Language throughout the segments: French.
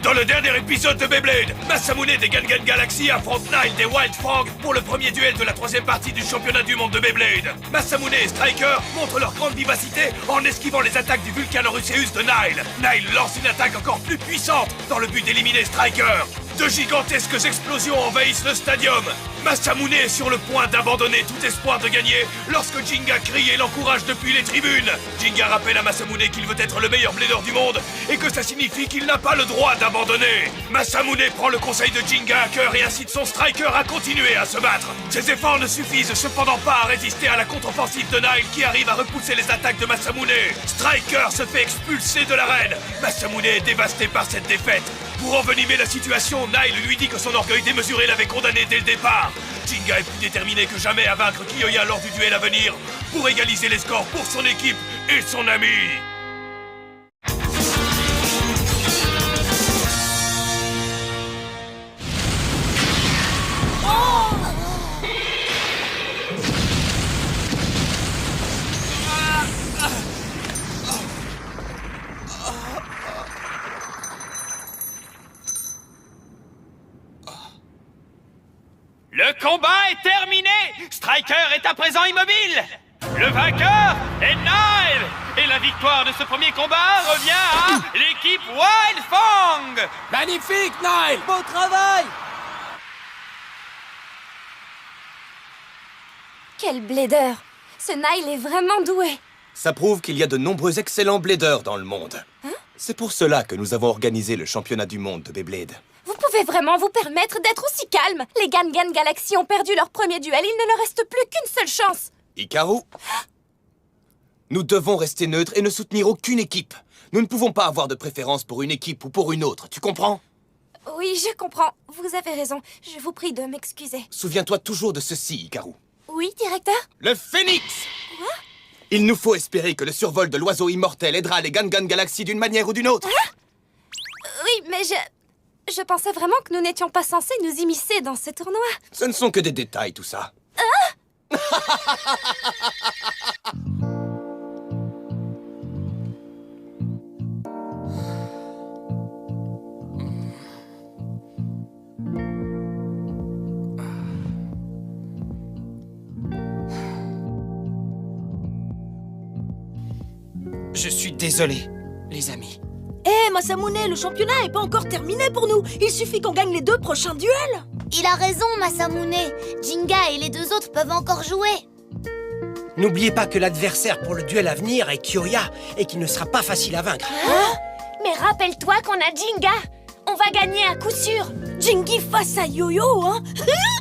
Dans le dernier épisode de Beyblade, Masamune des Gangan Galaxy affronte Nile des Wild Fang pour le premier duel de la troisième partie du championnat du monde de Beyblade. Masamune et Striker montrent leur grande vivacité en esquivant les attaques du Vulcanorusseus de Nile. Nile lance une attaque encore plus puissante dans le but d'éliminer Striker. De gigantesques explosions envahissent le stadium. Masamune est sur le point d'abandonner tout espoir de gagner lorsque Jinga crie et l'encourage depuis les tribunes. Jinga rappelle à Masamune qu'il veut être le meilleur blader du monde et que ça signifie qu'il n'a pas le droit d'abandonner. Masamune prend le conseil de Jinga à cœur et incite son Striker à continuer à se battre. Ses efforts ne suffisent cependant pas à résister à la contre-offensive de Nile qui arrive à repousser les attaques de Masamune. Striker se fait expulser de l'arène. Masamune est dévasté par cette défaite. Pour envenimer la situation, Nile lui dit que son orgueil démesuré l'avait condamné dès le départ. Jinga est plus déterminé que jamais à vaincre Kiyoya lors du duel à venir pour égaliser les scores pour son équipe et son ami. Le combat est terminé! Striker est à présent immobile! Le vainqueur est Nile! Et la victoire de ce premier combat revient à l'équipe Wild Fang! Magnifique, Nile! Beau travail! Quel blader! Ce Nile est vraiment doué! Ça prouve qu'il y a de nombreux excellents bladers dans le monde. C'est pour cela que nous avons organisé le championnat du monde de Beyblade. Vous pouvez vraiment vous permettre d'être aussi calme? Les Gangan Galaxy ont perdu leur premier duel, il ne leur reste plus qu'une seule chance! Hikaru, nous devons rester neutres et ne soutenir aucune équipe. Nous ne pouvons pas avoir de préférence pour une équipe ou pour une autre, tu comprends? Oui, je comprends. Vous avez raison. Je vous prie de m'excuser. Souviens-toi toujours de ceci, Hikaru. Oui, directeur? Le Phénix! Quoi? Il nous faut espérer que le survol de l'oiseau immortel aidera les Gangan Galaxy d'une manière ou d'une autre. Oui, mais je pensais vraiment que nous n'étions pas censés nous immiscer dans ce tournoi. Ce ne sont que des détails, tout ça. Je suis désolé, les amis. Hé, Masamune, le championnat est pas encore terminé pour nous. Il suffit qu'on gagne les 2 prochains duels. Il a raison, Masamune. Jinga et les 2 autres peuvent encore jouer. N'oubliez pas que l'adversaire pour le duel à venir est Kiyoya et qu'il ne sera pas facile à vaincre. Mais rappelle-toi qu'on a Jinga. On va gagner à coup sûr. Jingi face à Yo-Yo, hein.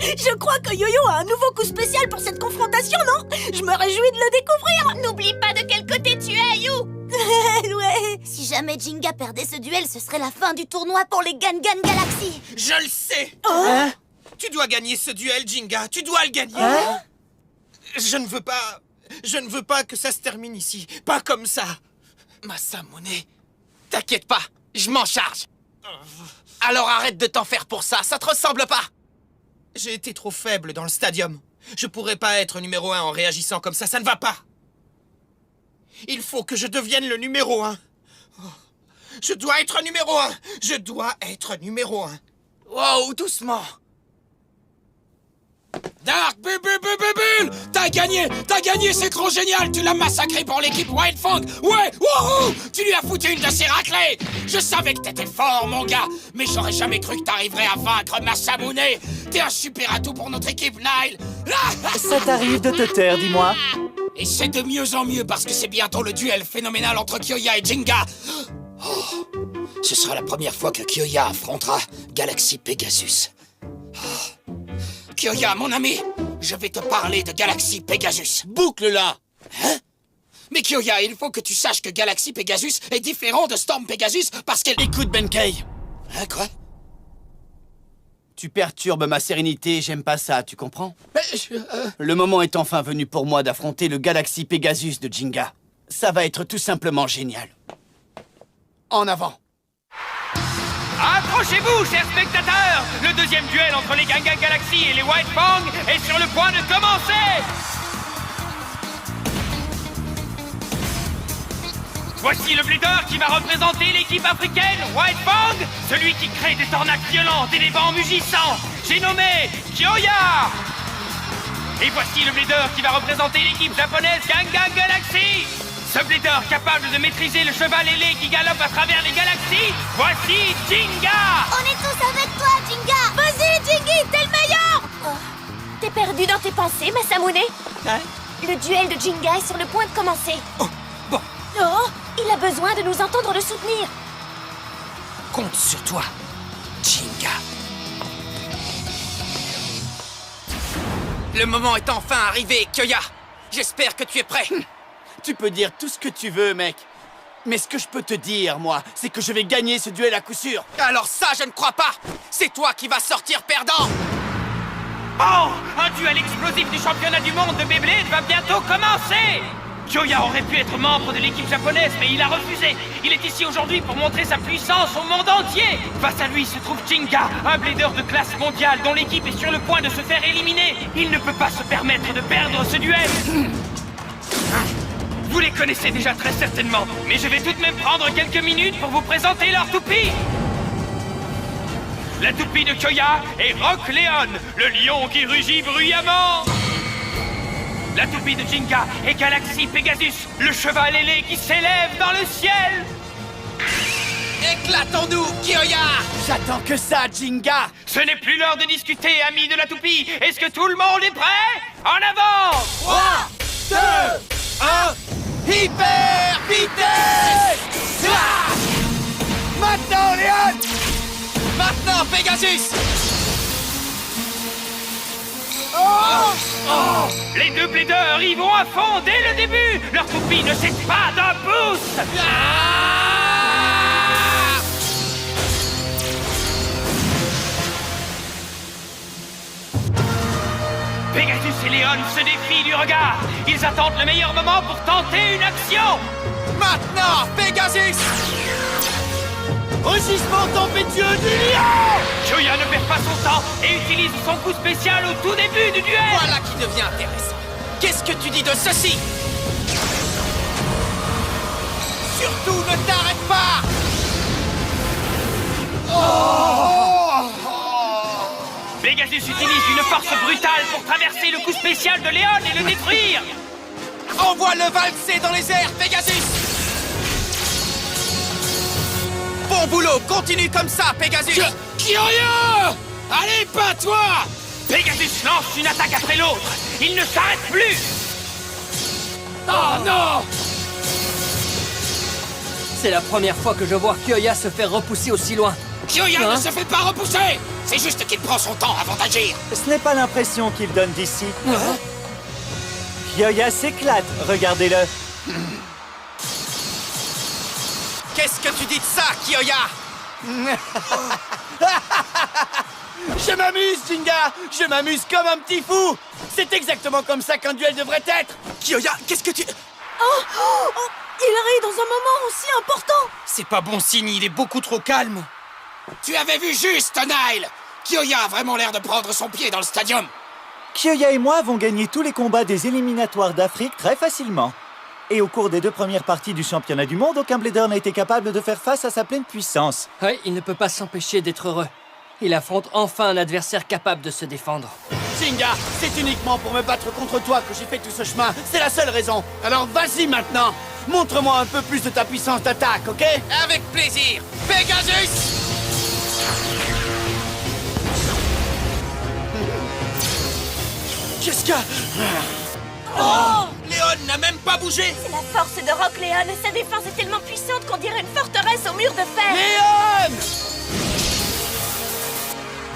Je crois que Yo-Yo a un nouveau coup spécial pour cette confrontation, non? Je me réjouis de le découvrir. N'oublie pas de quel côté tu es, You. Ouais. Si jamais Jinga perdait ce duel, ce serait la fin du tournoi pour les Gangan Galaxy. Je le sais. Hein? Tu dois gagner ce duel, Jinga. Tu dois le gagner. Je ne veux pas que ça se termine ici. Pas comme ça. Masamune, t'inquiète pas, je m'en charge. Alors arrête de t'en faire pour ça te ressemble pas. J'ai été trop faible dans le stadium. Je pourrais pas être numéro 1 en réagissant comme ça ne va pas. Il faut que je devienne le numéro 1. Je dois être numéro 1. Je dois être numéro 1. Wow, doucement. Dark Bubble, T'as gagné, c'est trop génial. Tu l'as massacré pour l'équipe Wild Fang. Ouais, wouhou. Tu lui as foutu une de ses raclées. Je savais que t'étais fort, mon gars, mais j'aurais jamais cru que t'arriverais à vaincre Masamune. T'es un super atout pour notre équipe, Nile. Ça t'arrive de te taire, dis-moi. Et c'est de mieux en mieux parce que c'est bientôt le duel phénoménal entre Kiyoya et Jinga. Oh, ce sera la première fois que Kiyoya affrontera Galaxy Pegasus. Oh. Kiyoya, mon ami, je vais te parler de Galaxy Pegasus. Boucle-la. Hein? Mais Kyoya, il faut que tu saches que Galaxy Pegasus est différent de Storm Pegasus parce qu'elle... Écoute, Benkei. Hein, quoi? Tu perturbes ma sérénité, j'aime pas ça, tu comprends? Mais Le moment est enfin venu pour moi d'affronter le Galaxy Pegasus de Jinga. Ça va être tout simplement génial. En avant! Accrochez-vous, chers spectateurs! Le deuxième duel entre les Gang Gang Galaxy et les White Fang est sur le point de commencer! Voici le blader qui va représenter l'équipe africaine White Fang, celui qui crée des tornades violentes et des vents mugissants. J'ai nommé Kyoya! Et voici le blader qui va représenter l'équipe japonaise Gang Gang Galaxy. Ce blader capable de maîtriser le cheval ailé qui galope à travers les galaxies, voici Jinga! On est tous avec toi, Jinga! Vas-y, Jingy, t'es le meilleur! T'es perdu dans tes pensées, Masamune? Hein? Le duel de Jinga est sur le point de commencer. Oh, bon, Oh, il a besoin de nous entendre le soutenir. compte sur toi, Jinga. Le moment est enfin arrivé, Kyoya. J'espère que tu es prêt. Tu peux dire tout ce que tu veux, mec. Mais ce que je peux te dire, moi, c'est que je vais gagner ce duel à coup sûr. Alors ça, je ne crois pas. C'est toi qui vas sortir perdant. Oh! Un duel explosif du championnat du monde de Beyblade va bientôt commencer! Kyoya aurait pu être membre de l'équipe japonaise, mais il a refusé. Il est ici aujourd'hui pour montrer sa puissance au monde entier. Face à lui se trouve Jinga, un blader de classe mondiale dont l'équipe est sur le point de se faire éliminer. Il ne peut pas se permettre de perdre ce duel. Vous les connaissez déjà très certainement, mais je vais tout de même prendre quelques minutes pour vous présenter leur toupie. La toupie de Kyoya est Rock Leon, le lion qui rugit bruyamment. La toupie de Jinga est Galaxy Pegasus, le cheval ailé qui s'élève dans le ciel. Éclatons-nous, Kyoya. J'attends que ça, Jinga. Ce n'est plus l'heure de discuter, amis de la toupie. Est-ce que tout le monde est prêt? En avant! 3, 2, 1... Hyper vitesse! Ah! Maintenant, Léon! Maintenant, Pegasus! Les deux bladers y vont à fond dès le début. Leur toupie ne cède pas d'un pouce. Pegasus et Léon se défient du regard. Ils attendent le meilleur moment pour tenter une action. Maintenant, Pegasus! Rugissement tempétueux du lion! Kyoya ne perd pas son temps et utilise son coup spécial au tout début du duel. Voilà qui devient intéressant. Qu'est-ce que tu dis de ceci? Surtout, ne t'arrête pas! Pegasus utilise une force brutale pour traverser le coup spécial de Léon et le détruire. Envoie-le valser dans les airs, Pegasus! Bon boulot, continue comme ça, Pegasus! Kyoya! Allez, pas toi! Pegasus lance une attaque après l'autre. Il ne s'arrête plus. Oh non! C'est la première fois que je vois Kyoya se faire repousser aussi loin. Kyoya Hein? ne se fait pas repousser! C'est juste qu'il prend son temps avant d'agir. Ce n'est pas l'impression qu'il donne d'ici. Kyoya s'éclate, regardez-le. Qu'est-ce que tu dis de ça, Kyoya? Je m'amuse, Jinga! Je m'amuse comme un petit fou! C'est exactement comme ça qu'un duel devrait être! Kyoya, qu'est-ce que tu... Il rit dans un moment aussi important! C'est pas bon signe, il est beaucoup trop calme. Tu avais vu juste, Nile! Kyoya a vraiment l'air de prendre son pied dans le stadium. Kyoya et moi avons gagné tous les combats des éliminatoires d'Afrique très facilement. Et au cours des 2 premières parties du championnat du monde, aucun blader n'a été capable de faire face à sa pleine puissance. Oui, il ne peut pas s'empêcher d'être heureux. Il affronte enfin un adversaire capable de se défendre. Jinga, c'est uniquement pour me battre contre toi que j'ai fait tout ce chemin. C'est la seule raison. Alors vas-y maintenant. Montre-moi un peu plus de ta puissance d'attaque, ok? Avec plaisir. Pegasus! Qu'est-ce que... Léon n'a même pas bougé. C'est la force de Rock Leon. Sa défense est tellement puissante qu'on dirait une forteresse au mur de fer. Léon!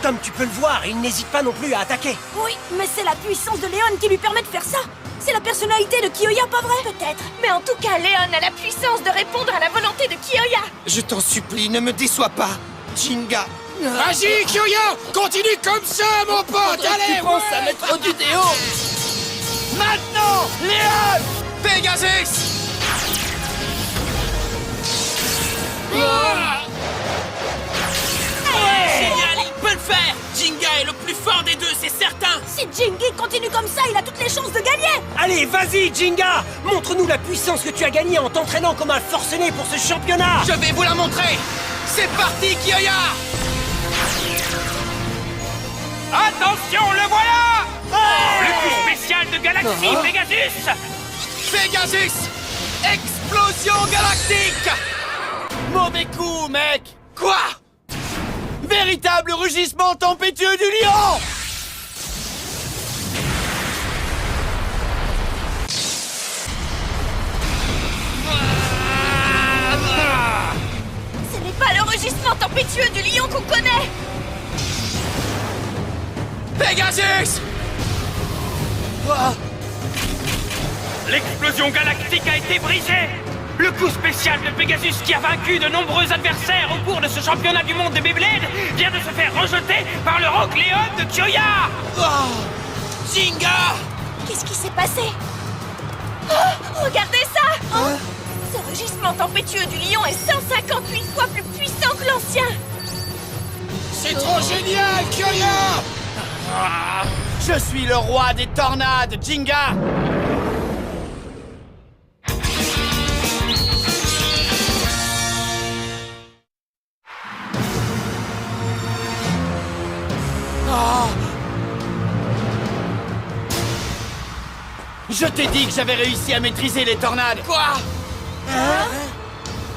Comme tu peux le voir, il n'hésite pas non plus à attaquer. Oui, mais c'est la puissance de Léon qui lui permet de faire ça! C'est la personnalité de Kiyoya, pas vrai? Peut-être. Mais en tout cas, Léon a la puissance de répondre à la volonté de Kiyoya. Je t'en supplie, ne me déçois pas. Jinga. Vas-y, Kiyoya! Continue comme ça, mon pote! Allez, à mettre du déo. Maintenant, Léon! Pegasus! Génial, il peut le faire! Jinga est le plus fort des deux, c'est certain! Si Jingy continue comme ça, il a toutes les chances de gagner! Allez, vas-y, Jinga! Montre-nous la puissance que tu as gagnée en t'entraînant comme un forcené pour ce championnat! Je vais vous la montrer! C'est parti, Kiyoya! Attention, le voilà! Le coup spécial de Galaxie Pegasus! Pegasus! Explosion galactique! Mauvais coup, mec! Quoi? Véritable rugissement tempétueux du lion! Ce n'est pas le rugissement tempétueux du lion qu'on connaît. Pegasus! L'explosion galactique a été brisée! Le coup spécial de Pegasus qui a vaincu de nombreux adversaires au cours de ce championnat du monde de Beyblade vient de se faire rejeter par le Rock Léon de Kiyoya! Jinga! Qu'est-ce qui s'est passé? Oh, regardez ça! Ce rugissement tempétueux du lion est 158 fois plus puissant que l'ancien. C'est trop génial, Kiyoya! Je suis le roi des tornades, Jinga! Je t'ai dit que j'avais réussi à maîtriser les tornades! Quoi?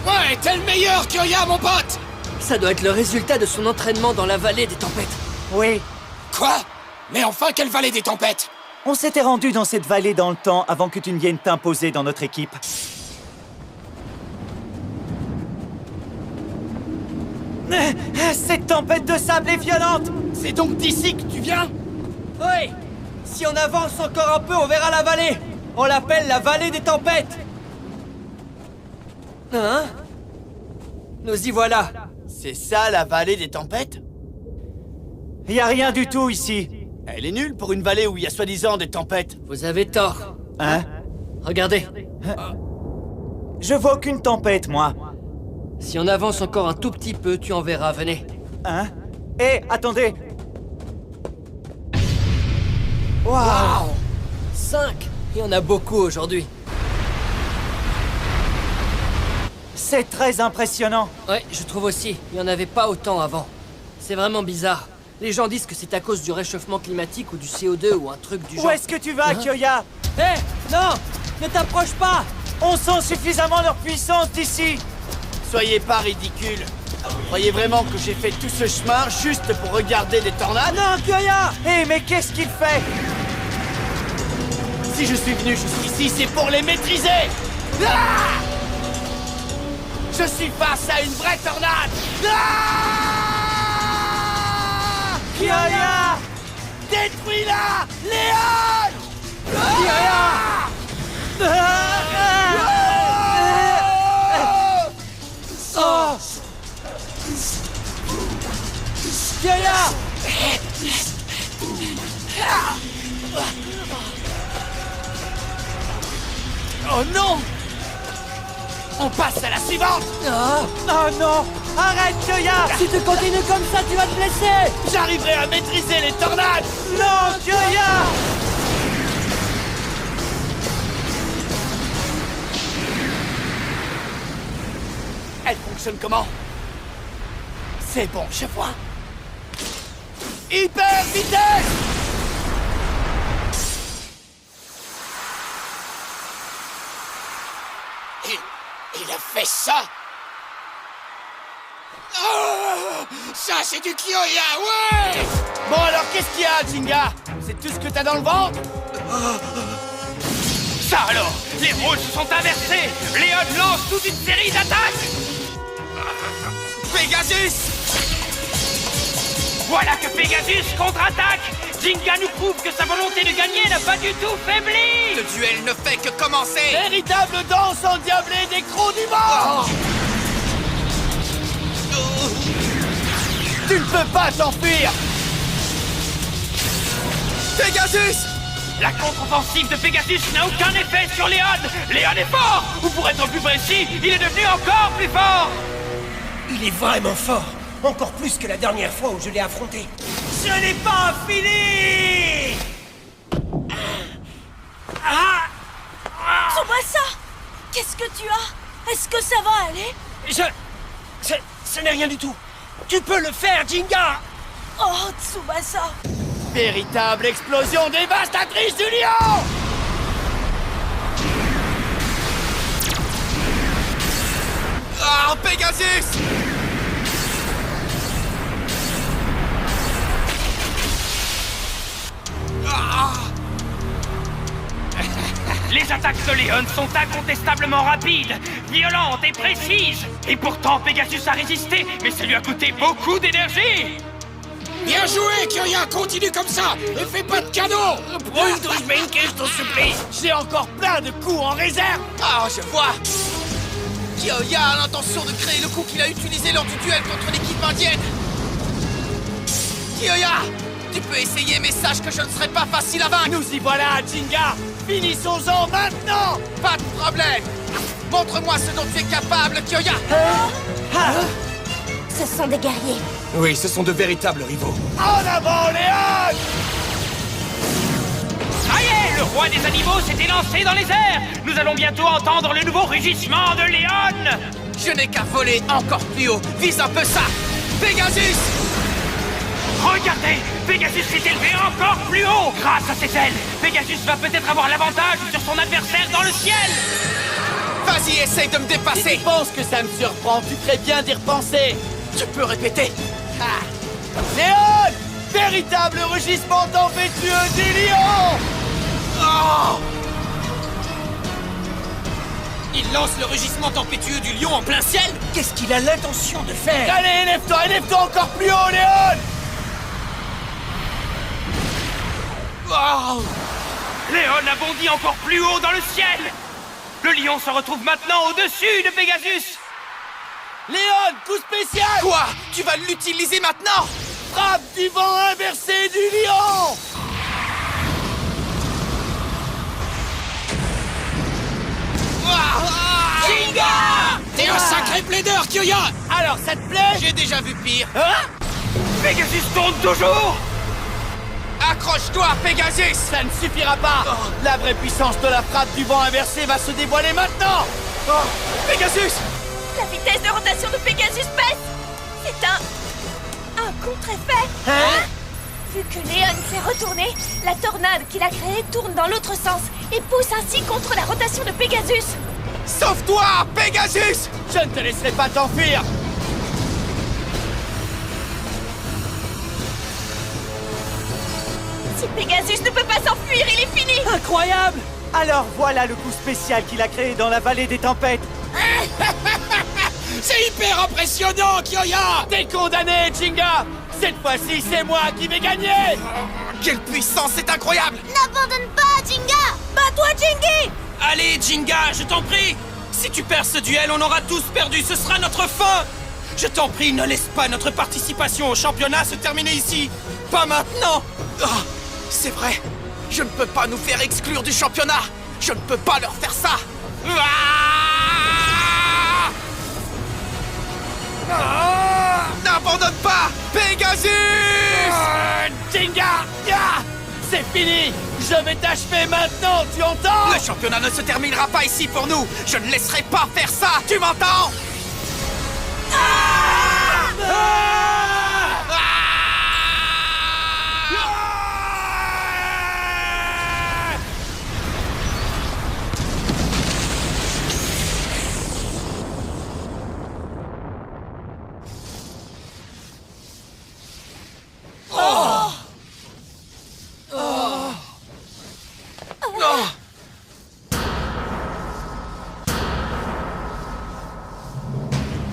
Ouais, t'es le meilleur, Kiyoya, mon pote! Ça doit être le résultat de son entraînement dans la vallée des tempêtes. Oui, Quoi? Mais enfin, quelle vallée des tempêtes? on s'était rendu dans cette vallée dans le temps avant que tu ne viennes t'imposer dans notre équipe. Cette tempête de sable est violente! C'est donc d'ici que tu viens? Oui! Si on avance encore un peu, on verra la vallée. On l'appelle la vallée des tempêtes. Hein? Nous y voilà. C'est ça la vallée des tempêtes? Y a rien du tout ici. Elle est nulle pour une vallée où il y a soi-disant des tempêtes. Vous avez tort. Hein? Regardez. Je vois aucune tempête, moi. Si on avance encore un tout petit peu, tu en verras, venez. Hein? Hé, attendez! Waouh! 5. Il y en a beaucoup aujourd'hui. C'est très impressionnant. Ouais, je trouve aussi. Il n'y en avait pas autant avant. C'est vraiment bizarre. Les gens disent que c'est à cause du réchauffement climatique ou du CO2 ou un truc du genre. Où est-ce que tu vas, Kiyoya? Hé! Non! Ne t'approche pas! On sent suffisamment leur puissance d'ici. Soyez pas ridicule. Vous croyez vraiment que j'ai fait tout ce chemin juste pour regarder des tornades? Non, Kiyoya! Hé, mais qu'est-ce qu'il fait? Si je suis venu jusqu'ici, c'est pour les maîtriser! Ah! Je suis face à une vraie tornade! Ah! Kiyoya! Détruis-la! Léon! Kiyoya! Oh! Kiyoya! Oh non! On passe à la suivante! Oh non! Arrête, Kiyoya! Si tu continues comme ça, tu vas te blesser! J'arriverai à maîtriser les tornades! Non, Kiyoya! Elle fonctionne comment? C'est bon, je vois. Hyper vitesse! Il a fait ça? Oh, ça, c'est du Kiyoya, ouais! Bon alors, qu'est-ce qu'il y a, Jinga? C'est tout ce que t'as dans le ventre? Ça alors! Les rôles se sont inversés! Léon lance toute une série d'attaques! Pegasus! Voilà que Pegasus contre-attaque! Jinga nous prouve que sa volonté de gagner n'a pas du tout faibli. Le duel ne fait que commencer. Véritable danse endiablée des crocs du mort. Tu ne peux pas t'enfuir. Pegasus! La contre-offensive de Pegasus n'a aucun effet sur Léon. Léon est fort. Ou pour être plus précis, il est devenu encore plus fort. Il est vraiment fort. Encore plus que la dernière fois où je l'ai affronté. Ce n'est pas fini! Tsubasa, qu'est-ce que tu as? Est-ce que ça va aller? Ce n'est rien du tout. Tu peux le faire, Jinga! Oh, Tsubasa! Véritable explosion dévastatrice du lion. Ah, Pegasus! Les attaques de Léon sont incontestablement rapides, violentes et précises. Et pourtant, Pegasus a résisté, mais ça lui a coûté beaucoup d'énergie. Bien joué, Kyoya, continue comme ça et fais pas de cadeaux. J'ai encore plein de coups en réserve. Ah, je vois! Kyoya a l'intention de créer le coup qu'il a utilisé lors du duel contre l'équipe indienne. Kyoya! Tu peux essayer, mais sache que je ne serai pas facile à vaincre. Nous y voilà, Jinga. Finissons-en maintenant. Pas de problème. Montre-moi ce dont tu es capable, Kyoya. Ce sont des guerriers. Oui, ce sont de véritables rivaux. En avant, Léon. Ça y est, le roi des animaux s'est élancé dans les airs. Nous allons bientôt entendre le nouveau rugissement de Léon. Je n'ai qu'à voler encore plus haut. Vise un peu ça. Pegasus! Regardez, Pegasus s'est élevé encore plus haut. Grâce à ses ailes, Pegasus va peut-être avoir l'avantage sur son adversaire dans le ciel. Vas-y, essaye de me Si dépasser. tu penses que ça me surprend, tu ferais bien d'y repenser. Tu peux répéter. Léon! Véritable rugissement tempétueux des lions! Oh! Il lance le rugissement tempétueux du lion en plein ciel. Qu'est-ce qu'il a l'intention de faire? Allez, élève-toi encore plus haut, Léon! Oh! Léon a bondi encore plus haut dans le ciel. Le lion se retrouve maintenant au-dessus de Pegasus. Léon, coup spécial! Quoi? Tu vas l'utiliser maintenant? Frappe du vent inversé du lion! Jinga! T'es un sacré plaideur, Kyoya. Alors, ça te plaît? J'ai déjà vu pire. Pegasus tourne toujours. Accroche-toi, Pegasus! Ça ne suffira pas! La vraie puissance de la frappe du vent inversé va se dévoiler maintenant! Pegasus! La vitesse de rotation de Pegasus baisse. C'est un contre-effet. Hein? Vu que Léon s'est retourné, la tornade qu'il a créée tourne dans l'autre sens et pousse ainsi contre la rotation de Pegasus. Sauve-toi, Pegasus! Je ne te laisserai pas t'enfuir! Si Pegasus ne peut pas s'enfuir, il est fini. Incroyable! Alors voilà le coup spécial qu'il a créé dans la vallée des tempêtes! C'est hyper impressionnant, Kyoya. T'es condamné, Jinga! Cette fois-ci, c'est moi qui vais gagner! Quelle puissance, c'est incroyable! N'abandonne pas, Jinga! Bats-toi, Jingy! Allez, Jinga, je t'en prie. Si tu perds ce duel, on aura tous perdu. Ce sera notre fin. Je t'en prie, ne laisse pas notre participation au championnat se terminer ici. Pas maintenant. Oh, c'est vrai. Je ne peux pas nous faire exclure du championnat. Je ne peux pas leur faire ça. N'abandonne pas, Pegasus! Jinga! C'est fini! Je vais t'achever maintenant, tu entends? Le championnat ne se terminera pas ici pour nous. Je ne laisserai pas faire ça. Tu m'entends?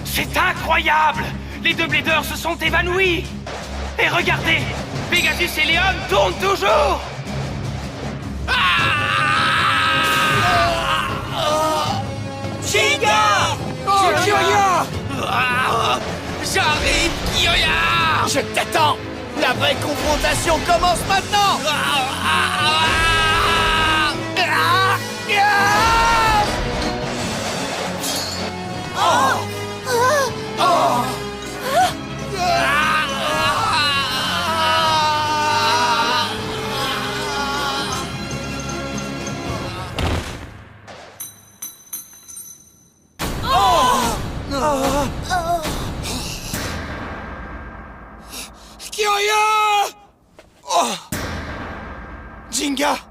C'est incroyable. Les deux bladers se sont évanouis. Et regardez, Pegasus et Léon tournent toujours! Jinga! Oh, Kyoya! J'arrive, Kyoya! Je t'attends! La vraie confrontation commence maintenant! Kyoya! Jinga!